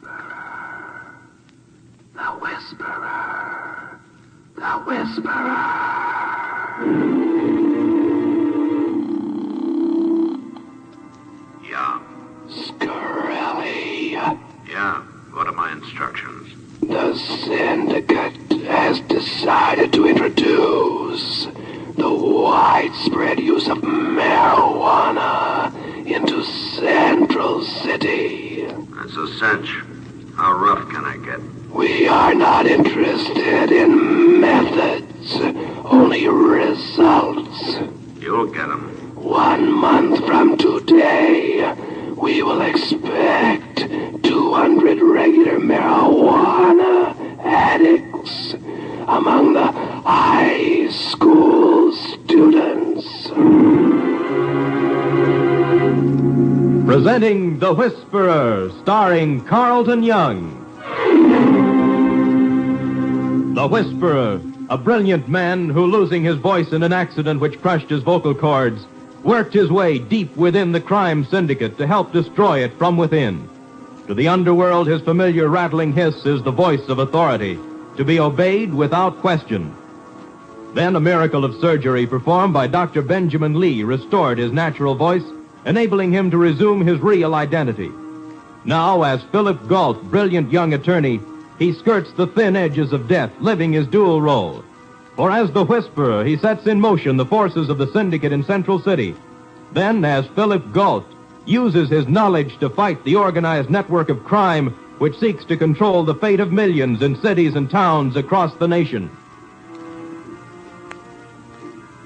Whisperer. The Whisperer. The Whisperer. Yeah. Scarelli. Yeah. What are my instructions? The Syndicate has decided to introduce the widespread use of marijuana into Central City. That's a cinch. How rough can I get? We are not interested in methods, only results. You'll get 'em. 1 month from today, we will expect 200 regular marijuana addicts among the high school students. Presenting The Whisperer, starring Carlton Young. The Whisperer, a brilliant man who, losing his voice in an accident which crushed his vocal cords, worked his way deep within the crime syndicate to help destroy it from within. To the underworld, his familiar rattling hiss is the voice of authority, to be obeyed without question. Then a miracle of surgery performed by Dr. Benjamin Lee restored his natural voice, enabling him to resume his real identity. Now, as Philip Galt, brilliant young attorney, he skirts the thin edges of death, living his dual role. For as the Whisperer, he sets in motion the forces of the syndicate in Central City. Then, as Philip Galt, uses his knowledge to fight the organized network of crime which seeks to control the fate of millions in cities and towns across the nation.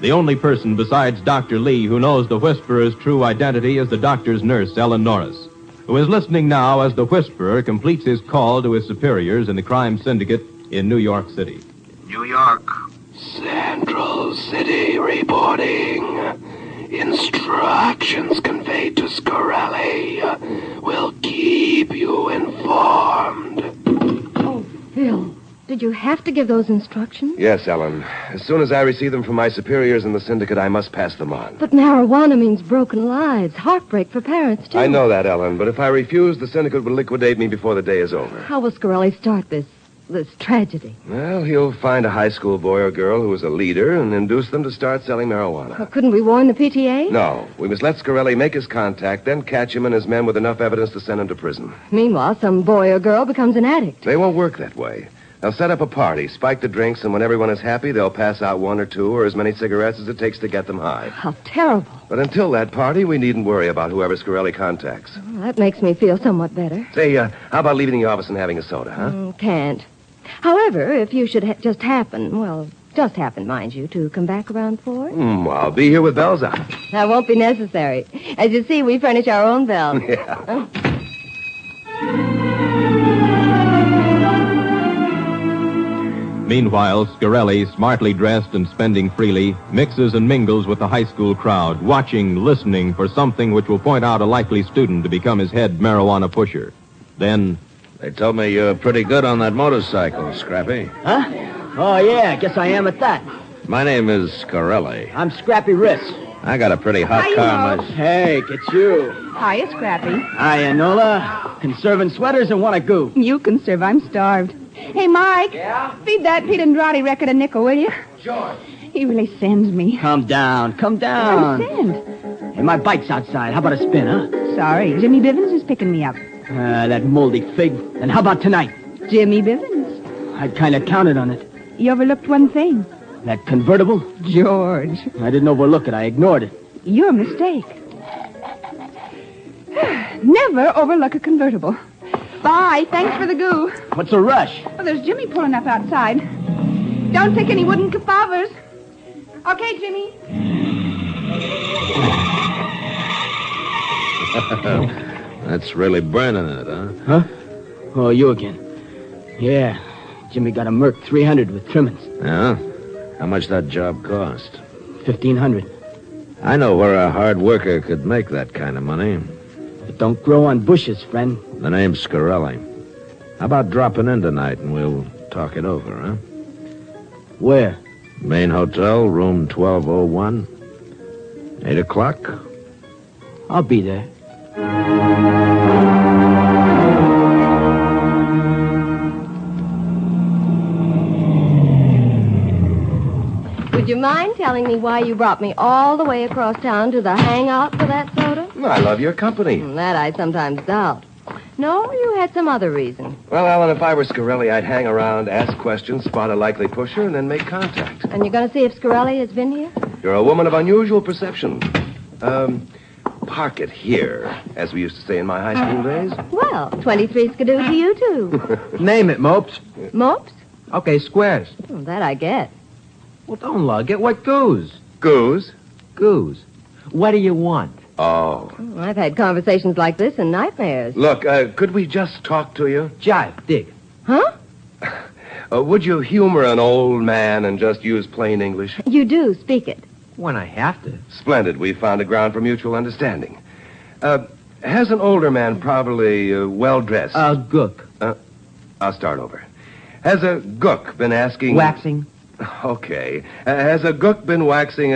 The only person besides Dr. Lee who knows the Whisperer's true identity is the doctor's nurse, Ellen Norris, who is listening now as the Whisperer completes his call to his superiors in the crime syndicate in New York City. New York. Central City reporting. Instructions conveyed to Scarelli will keep you informed. Oh, Phil, did you have to give those instructions? Yes, Ellen. As soon as I receive them from my superiors in the syndicate, I must pass them on. But marijuana means broken lives, heartbreak for parents, too. I know that, Ellen, but if I refuse, the syndicate will liquidate me before the day is over. How will Scarelli start this tragedy? Well, he'll find a high school boy or girl who is a leader and induce them to start selling marijuana. Well, couldn't we warn the PTA? No. We must let Scarelli make his contact, then catch him and his men with enough evidence to send him to prison. Meanwhile, some boy or girl becomes an addict. They won't work that way. They'll set up a party, spike the drinks, and when everyone is happy, they'll pass out 1 or 2 or as many cigarettes as it takes to get them high. How terrible. But until that party, we needn't worry about whoever Scarelli contacts. Well, that makes me feel somewhat better. Say, how about leaving the office and having a soda, huh? Can't. However, if you should just happen, mind you, to come back around 4? I'll be here with bells on. That won't be necessary. As you see, we furnish our own bells. Yeah. Meanwhile, Scarelli, smartly dressed and spending freely, mixes and mingles with the high school crowd, watching, listening for something which will point out a likely student to become his head marijuana pusher. Then... They told me you're pretty good on that motorcycle, Scrappy. Huh? Oh, yeah, I guess I am at that. My name is Scarelli. I'm Scrappy Riss. I got a pretty hot car myself. Hey, it's you. Hiya, Scrappy. Hiya, Nola. Conserving sweaters and want a goo. You can serve. I'm starved. Hey, Mike. Yeah? Feed that Pete Andrade record a nickel, will you? Sure. He really sends me. Come down. I'm send. Hey, my bike's outside. How about a spin, huh? Sorry, Jimmy Bivens is picking me up. That moldy fig. And how about tonight? Jimmy Bivens. I'd kind of counted on it. You overlooked one thing. That convertible? George. I didn't overlook it. I ignored it. Your mistake. Never overlook a convertible. Bye. Thanks for the goo. What's the rush? Oh, there's Jimmy pulling up outside. Don't take any wooden kefavers. Okay, Jimmy. That's really burning it, huh? Huh? Oh, you again. Yeah. Jimmy got a Merc 300 with trimmings. Yeah? How much that job cost? $1,500. I know where a hard worker could make that kind of money. It don't grow on bushes, friend. The name's Scarelli. How about dropping in tonight and we'll talk it over, huh? Where? Main Hotel, room 1201. 8 o'clock? I'll be there. Would you mind telling me why you brought me all the way across town to the hangout for that soda? I love your company. That I sometimes doubt. No, you had some other reason. Well, Alan, if I were Scarelli, I'd hang around, ask questions, spot a likely pusher, and then make contact. And you're going to see if Scarelli has been here? You're a woman of unusual perception. Park it here, as we used to say in my high school days. Well, 23 skidoo to you, too. Name it, Mopes. Mopes? Okay, squares. Oh, that I get. Well, don't lug it. What goes? Goose? Goose. What do you want? Oh. Oh, I've had conversations like this in nightmares. Look, could we just talk to you? Jive, dig. Huh? Would you humor an old man and just use plain English? You do. Speak it. When I have to. Splendid. We found a ground for mutual understanding. Has an older man, probably well-dressed... Gook. I'll start over. Has a gook been asking... Waxing. Okay. Has a gook been waxing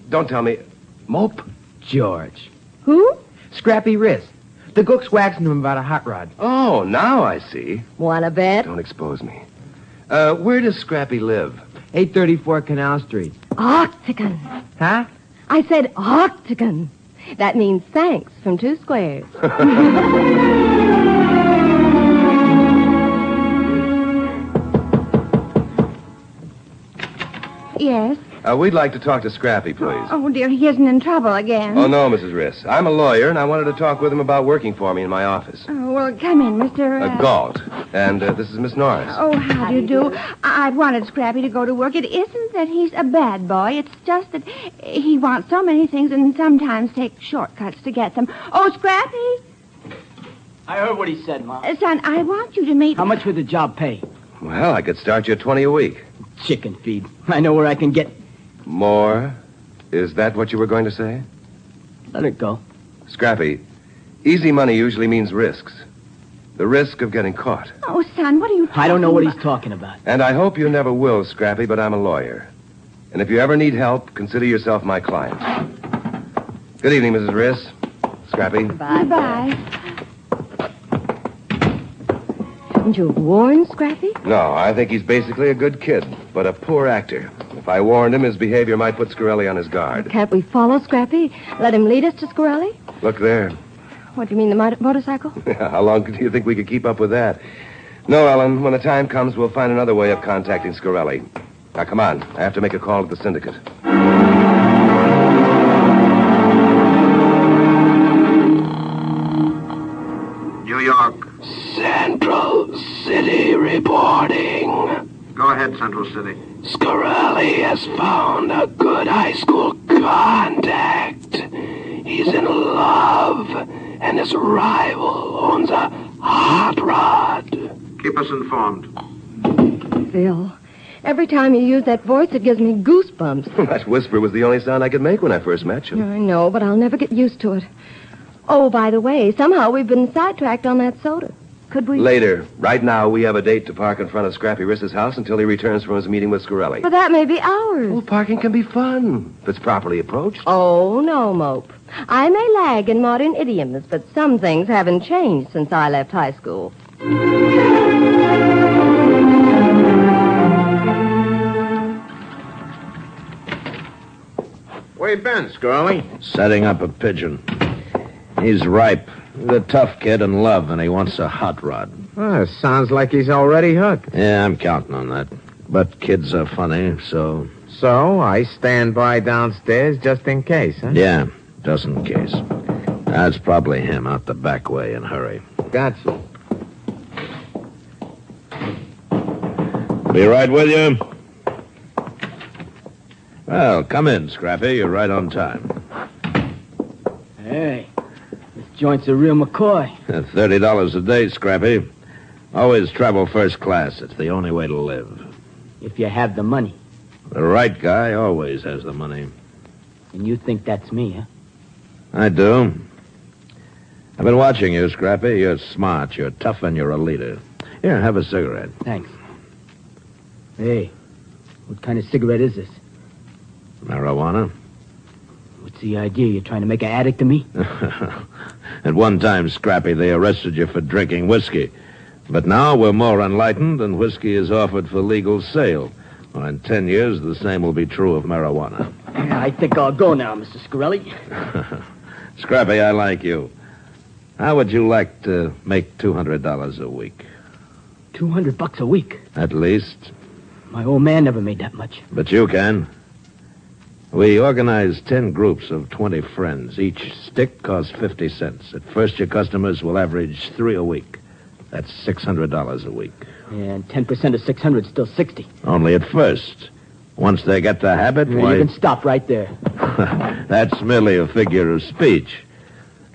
don't tell me... Mope? George. Who? Scrappy wrist. The Gook's waxing him about a hot rod. Oh, now I see. Wanna bet? Don't expose me. Where does Scrappy live? 834 Canal Street. Octagon. Huh? I said octagon. That means thanks from 2 squares. Yes. We'd like to talk to Scrappy, please. Oh, dear, he isn't in trouble again. Oh, no, Mrs. Riss. I'm a lawyer, and I wanted to talk with him about working for me in my office. Oh, well, come in, Mr. Galt. And this is Miss Norris. Oh, how do you do? I've wanted Scrappy to go to work. It isn't that he's a bad boy. It's just that he wants so many things and sometimes takes shortcuts to get them. Oh, Scrappy? I heard what he said, Mom. Son, I want you to meet... How much would the job pay? Well, I could start you at 20 a week. Chicken feed. I know where I can get... More? Is that what you were going to say? Let it go. Scrappy, easy money usually means risks. The risk of getting caught. Oh, son, what are you talking I don't know what about? he's talking about. And I hope you never will, Scrappy, but I'm a lawyer. And if you ever need help, consider yourself my client. Good evening, Mrs. Riss. Scrappy. Goodbye. Shouldn't you have warned Scrappy? No, I think he's basically a good kid, but a poor actor. If I warned him, his behavior might put Scarelli on his guard. Can't we follow Scrappy? Let him lead us to Scarelli? Look there. What, do you mean the motorcycle? How long do you think we could keep up with that? No, Ellen, when the time comes, we'll find another way of contacting Scarelli. Now, come on. I have to make a call to the syndicate. New York. Central City reporting. Go ahead, Central City. Scarelli has found a good high school contact. He's in love, and his rival owns a hot rod. Keep us informed. Phil, every time you use that voice, it gives me goosebumps. That whisper was the only sound I could make when I first met you. I know, but I'll never get used to it. Oh, by the way, somehow we've been sidetracked on that soda. Could we... Later. Right now, we have a date to park in front of Scrappy Riss's house until he returns from his meeting with Scarelli. But that may be ours. Well, parking can be fun if it's properly approached. Oh, no, Mope. I may lag in modern idioms, but some things haven't changed since I left high school. Where you been, Scarelli? Setting up a pigeon. He's ripe. He's a tough kid in love, and he wants a hot rod. Sounds like he's already hooked. Yeah, I'm counting on that. But kids are funny, so... So, I stand by downstairs just in case, huh? Yeah, just in case. That's probably him out the back way in a hurry. Gotcha. Be right with you. Well, come in, Scrappy. You're right on time. Hey, this joint's a real McCoy. $30 a day, Scrappy. Always travel first class. It's the only way to live. If you have the money. The right guy always has the money. And you think that's me, huh? I do. I've been watching you, Scrappy. You're smart, you're tough, and you're a leader. Here, have a cigarette. Thanks. Hey, what kind of cigarette is this? Marijuana? What's the idea? You're trying to make an addict of me? At one time, Scrappy, they arrested you for drinking whiskey. But now we're more enlightened, and whiskey is offered for legal sale. Well, in 10 years, the same will be true of marijuana. Yeah, I think I'll go now, Mr. Scarelli. Scrappy, I like you. How would you like to make $200 a week? $200 a week? At least. My old man never made that much. But you can. We organize 10 groups of 20 friends. Each stick costs 50 cents. At first, your customers will average 3 a week. That's $600 a week. And 10% of 600 is still 60. Only at first. Once they get the habit, Yeah, why... you can stop right there. That's merely a figure of speech.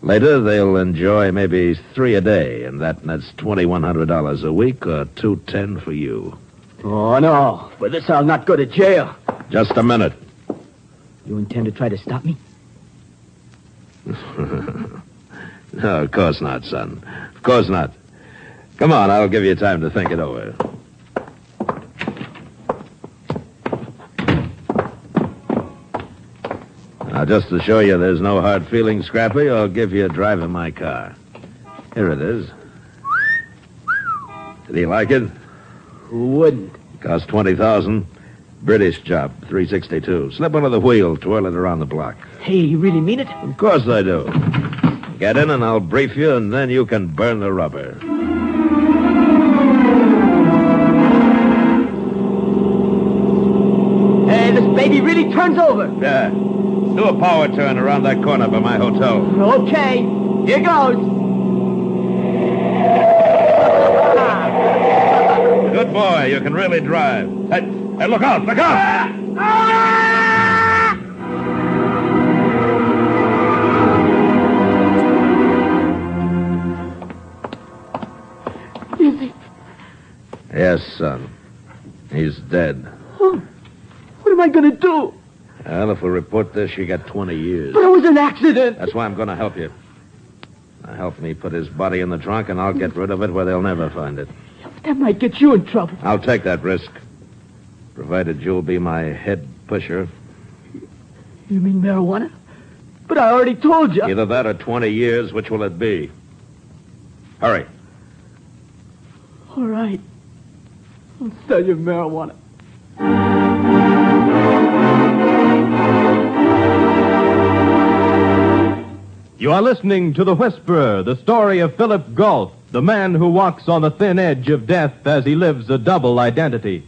Later, they'll enjoy maybe 3 a day, and that's $2,100 a week, or $210 for you. Oh, no. For this, I'll not go to jail. Just a minute. You intend to try to stop me? No, of course not, son. Of course not. Come on, I'll give you time to think it over. Now, just to show you there's no hard feelings, Scrappy, I'll give you a drive in my car. Here it is. Did he like it? Who wouldn't? Cost $20,000. British job, 362. Slip under the wheel, twirl it around the block. Hey, you really mean it? Of course I do. Get in and I'll brief you, and then you can burn the rubber. Hey, this baby really turns over. Yeah. Do a power turn around that corner by my hotel. Okay, here goes. Good boy, you can really drive. Hey, look out, look out! Is he? Yes, son. He's dead. Oh, what am I going to do? Well, if we report this, you get 20 years. But it was an accident. That's why I'm going to help you. Now, help me put his body in the trunk, and I'll get rid of it where they'll never find it. That might get you in trouble. I'll take that risk, provided you'll be my head pusher. You mean marijuana? But I already told you. Either that or 20 years. Which will it be? Hurry. All right. I'll sell you marijuana. You are listening to The Whisperer, the story of Philip Galt, the man who walks on the thin edge of death as he lives a double identity.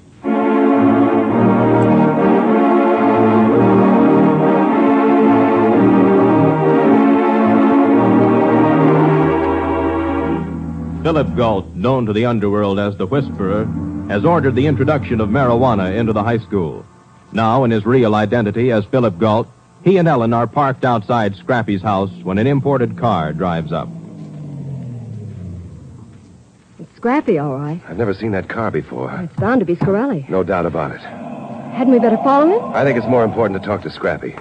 Philip Galt, known to the underworld as The Whisperer, has ordered the introduction of marijuana into the high school. Now, in his real identity as Philip Galt, he and Ellen are parked outside Scrappy's house when an imported car drives up. It's Scrappy, all right. I've never seen that car before. It's bound to be Scarelli. No doubt about it. Hadn't we better follow him? I think it's more important to talk to Scrappy.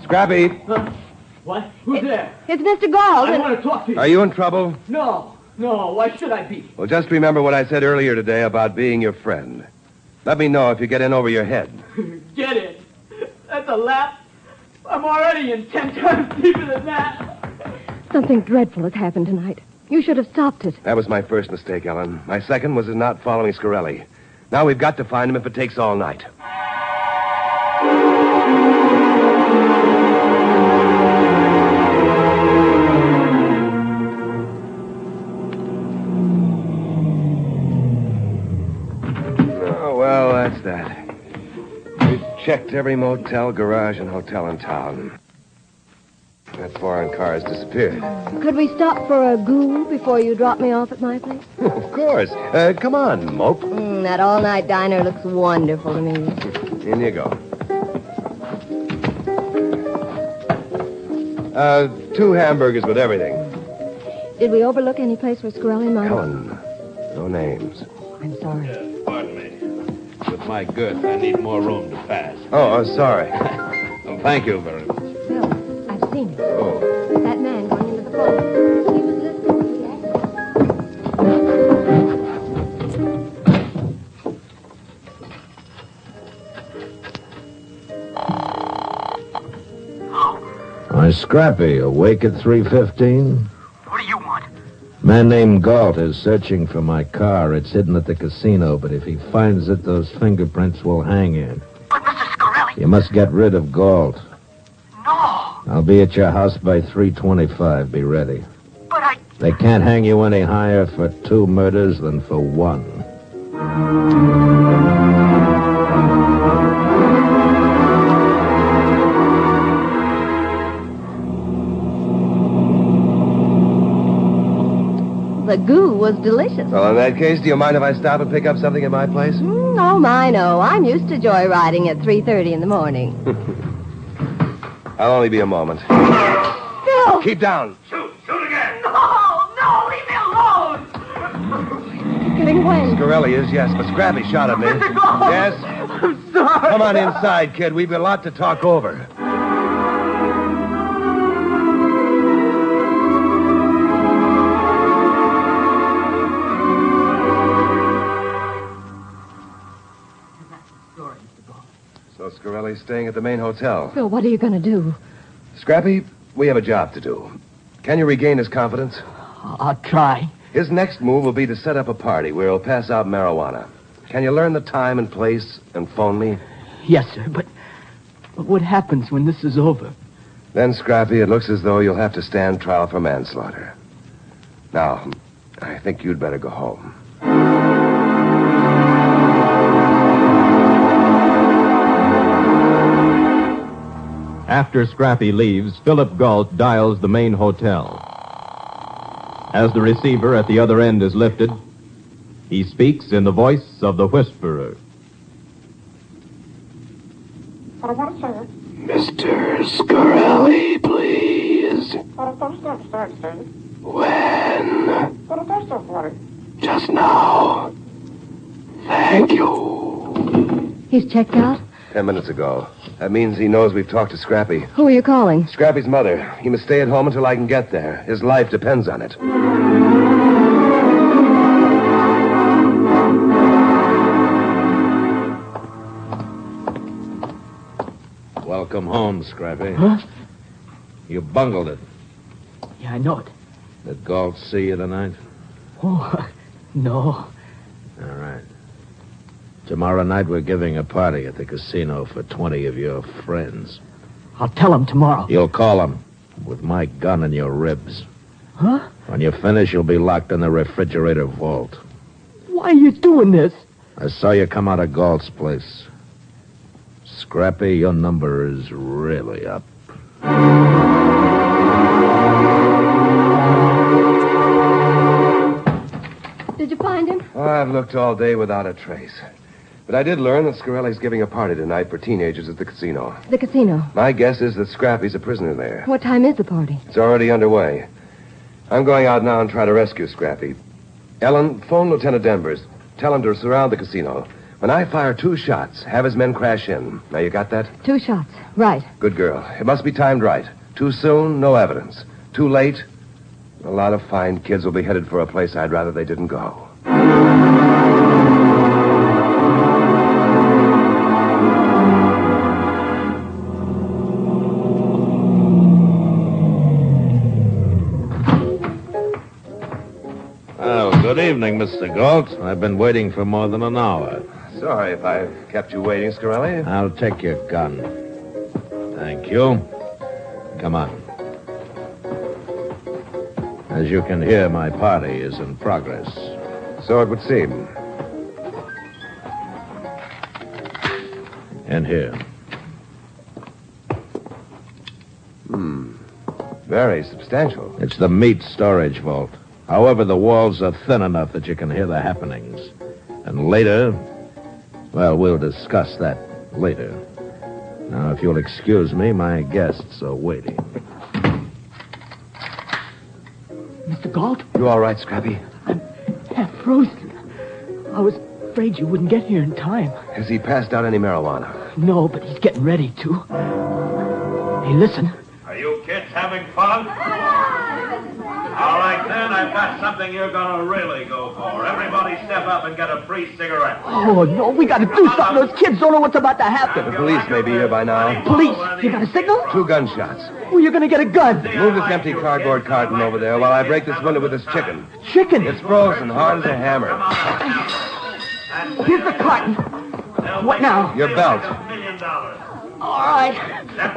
Scrappy, What? Who's there? It's Mr. Galt. I want to talk to you. are you in trouble? No. Why should I be? Well, just remember what I said earlier today about being your friend. Let me know if you get in over your head. Get in. That's a laugh. I'm already in 10 times deeper than that. Something dreadful has happened tonight. You should have stopped it. That was my first mistake, Ellen. My second was in not following Scarelli. Now we've got to find him if it takes all night. Oh, well, that's that. We've checked every motel, garage, and hotel in town. That foreign car has disappeared. Could we stop for a goo before you drop me off at my place? Of course. Come on, Mope. That all-night diner looks wonderful to me. In you go. 2 hamburgers with everything. Did we overlook any place where Scarelli might... Ellen, no names. I'm sorry. Pardon me. With my goods, I need more room to pass. Oh, sorry. Well, thank you very much. Bill, I've seen him. Oh. That man going into the phone. He was listening to the accident. Why, Scrappy, awake at 3:15? What do you want? man named Galt is searching for my car. It's hidden at the casino, but if he finds it, those fingerprints will hang you. But, Mr. Scarelli... You must get rid of Galt. No. I'll be at your house by 3:25. Be ready. But I... They can't hang you any higher for 2 murders than for 1. The goo was delicious. Well, in that case, do you mind if I stop and pick up something at my place? Oh, my, no. I'm used to joyriding at 3:30 in the morning. I'll only be a moment. Phil! Keep down. Shoot again. No, leave me alone. Getting away. Scarelli is, yes, but Scrappy shot at me. Yes? I'm sorry. Come on inside, kid. We've a lot to talk over. So Scarelli's staying at the main hotel. Phil, what are you going to do? Scrappy, we have a job to do. Can you regain his confidence? I'll try. His next move will be to set up a party where he'll pass out marijuana. Can you learn the time and place and phone me? Yes, sir, but what happens when this is over? Then, Scrappy, it looks as though you'll have to stand trial for manslaughter. Now, I think you'd better go home. After Scrappy leaves, Philip Galt dials the main hotel. As the receiver at the other end is lifted, he speaks in the voice of the Whisperer. Mr. Scarelli, please. When? Just now. Thank you. He's checked out? 10 minutes ago. That means he knows we've talked to Scrappy. Who are you calling? Scrappy's mother. He must stay at home until I can get there. His life depends on it. Welcome home, Scrappy. Huh? You bungled it. Yeah, I know it. Did Galt see you tonight? Oh, no. All right. Tomorrow night we're giving a party at the casino for 20 of your friends. I'll tell him tomorrow. You'll call them with my gun in your ribs. Huh? When you finish, you'll be locked in the refrigerator vault. Why are you doing this? I saw you come out of Galt's place. Scrappy, your number is really up. Did you find him? Oh, I've looked all day without a trace. But I did learn that Scarelli's giving a party tonight for teenagers at the casino. The casino. My guess is that Scrappy's a prisoner there. What time is the party? It's already underway. I'm going out now and try to rescue Scrappy. Ellen, phone Lieutenant Denvers. Tell him to surround the casino. When I fire 2 shots, have his men crash in. Now, you got that? 2 shots. Right. Good girl. It must be timed right. Too soon, no evidence. Too late, a lot of fine kids will be headed for a place I'd rather they didn't go. Oh, good evening, Mr. Galt. I've been waiting for more than an hour. Sorry if I've kept you waiting, Scarelli. I'll take your gun. Thank you. Come on. As you can hear, my party is in progress. So it would seem. In here. Very substantial. It's the meat storage vault. However, the walls are thin enough that you can hear the happenings. And later, well, we'll discuss that later. Now, if you'll excuse me, my guests are waiting. Mr. Galt, You all right, Scrappy? I'm half frozen. I was afraid you wouldn't get here in time. Has he passed out any marijuana? No, but he's getting ready to. Hey, listen. Are you kids having fun? All right, then, I've got something you're going to really go for. Everybody step up and get a free cigarette. Oh, no, we got to do something. Those kids don't know what's about to happen. The police may be here by now. Police? You got a signal? 2 gunshots. Well, you're going to get a gun. Move this empty cardboard carton over there while I break this window with this chicken. Chicken? It's frozen, hard as a hammer. Here's the carton. What now? Your belt. All right.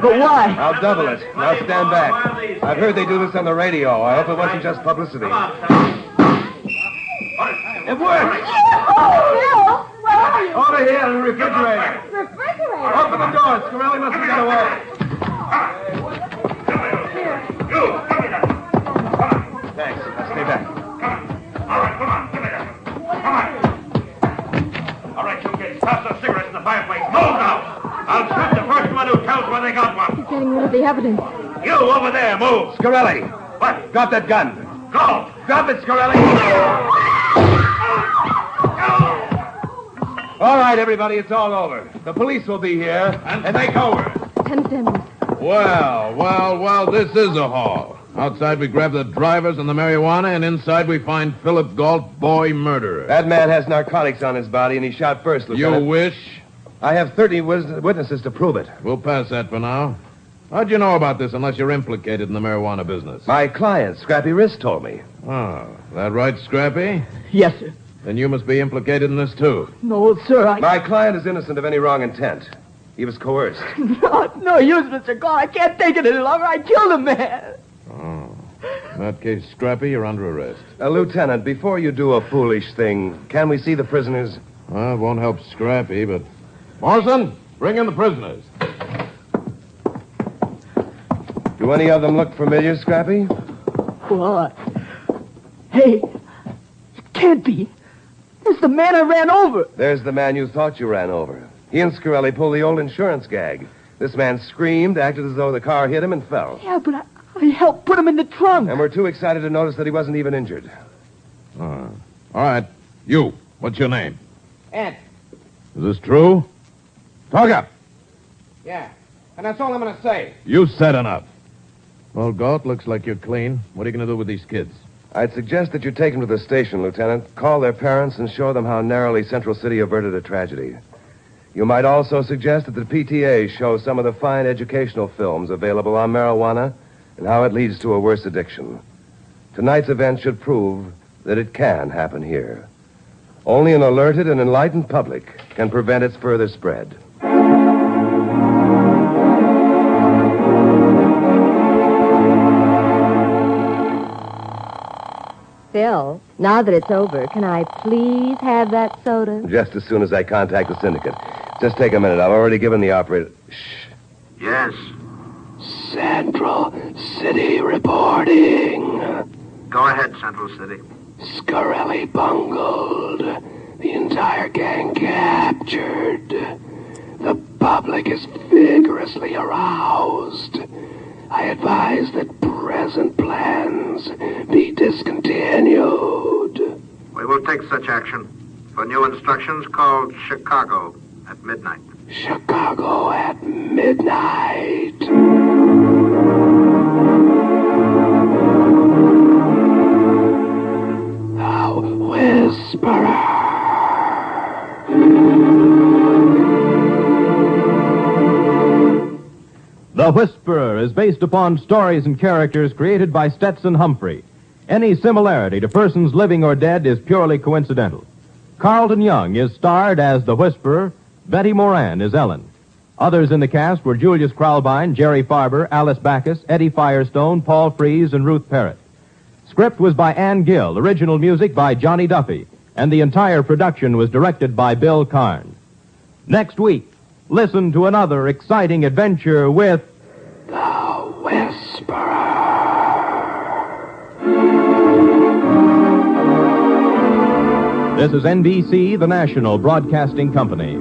But why? I'll double it. Now stand back. I've heard they do this on the radio. I hope it wasn't just publicity. It worked! Oh, where are you? Over here in the refrigerator. Refrigerator? Open the door. Scarelli must have got away. Thanks. Now stay back. All right, come on. Give me that. Come on. All right, you kids. Toss those cigarettes in the fireplace. Move now. I'll shoot the first one who tells where they got one. He's getting rid of the evidence. You over there, move. Scarelli. What? Drop that gun. Go. Drop it, Scarelli. All right, everybody, it's all over. The police will be here, and take over. Lieutenant. Well, this is a haul. Outside, we grab the drivers and the marijuana, and inside we find Philip Galt, boy murderer. That man has narcotics on his body, and he shot first, Lieutenant. You wish? I have 30 witnesses to prove it. We'll pass that for now. How'd you know about this unless you're implicated in the marijuana business? My client, Scrappy Wrist, told me. Oh, that right, Scrappy? Yes, sir. Then you must be implicated in this, too. No, sir, My client is innocent of any wrong intent. He was coerced. No use, Mr. Gall. I can't take it any longer. I killed a man. Oh. In that case, Scrappy, you're under arrest. Lieutenant, before you do a foolish thing, can we see the prisoners? Well, it won't help Scrappy, but... Morrison, bring in the prisoners. Do any of them look familiar, Scrappy? What? Hey, it can't be. It's the man I ran over. There's the man you thought you ran over. He and Scarelli pulled the old insurance gag. This man screamed, acted as though the car hit him, and fell. Yeah, but I helped put him in the trunk. And we're too excited to notice that he wasn't even injured. All right. You, what's your name? Ed. Is this true? Talk up. Yeah. And that's all I'm going to say. You said enough. Well, Galt, looks like you're clean. What are you going to do with these kids? I'd suggest that you take them to the station, Lieutenant. Call their parents and show them how narrowly Central City averted a tragedy. You might also suggest that the PTA show some of the fine educational films available on marijuana and how it leads to a worse addiction. Tonight's event should prove that it can happen here. Only an alerted and enlightened public can prevent its further spread. Phil, now that it's over, can I please have that soda? Just as soon as I contact the syndicate. Just take a minute. I've already given the operator... Shh. Yes. Central City reporting. Go ahead, Central City. Scarelli bungled. The entire gang captured. The public is vigorously aroused. I advise that present plans be discontinued. We will take such action. For new instructions, call Chicago at midnight. Chicago at midnight. The Whisperer. The Whisperer is based upon stories and characters created by Stetson Humphrey. Any similarity to persons living or dead is purely coincidental. Carlton Young is starred as the Whisperer. Betty Moran is Ellen. Others in the cast were Julius Kralbein, Jerry Farber, Alice Backus, Eddie Firestone, Paul Frees, and Ruth Parrott. Script was by Ann Gill, original music by Johnny Duffy, and the entire production was directed by Bill Karn. Next week, listen to another exciting adventure with The Whisperer. This is NBC, the national broadcasting company.